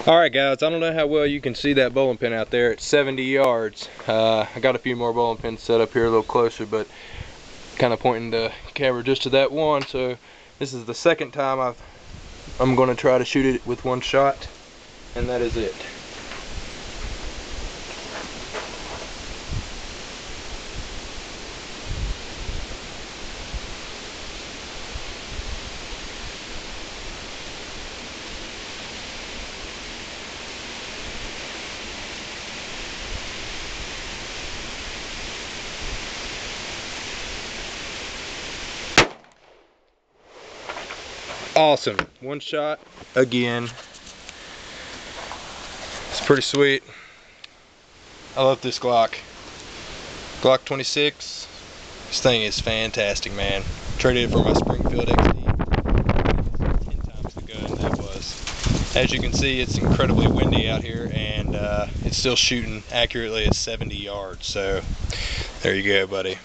Alright guys, I don't know how well you can see that bowling pin out there. It's 70 yards. I got a few more bowling pins set up here a little closer, but kind of pointing the camera just to that one. So this is the second time I'm going to try to shoot it with one shot, and that is it. Awesome. One shot again. It's pretty sweet. I love this Glock. Glock 26. This thing is fantastic, man. Traded it for my Springfield XD. 10 times the gun that was. As you can see, it's incredibly windy out here, and it's still shooting accurately at 70 yards. So there you go, buddy.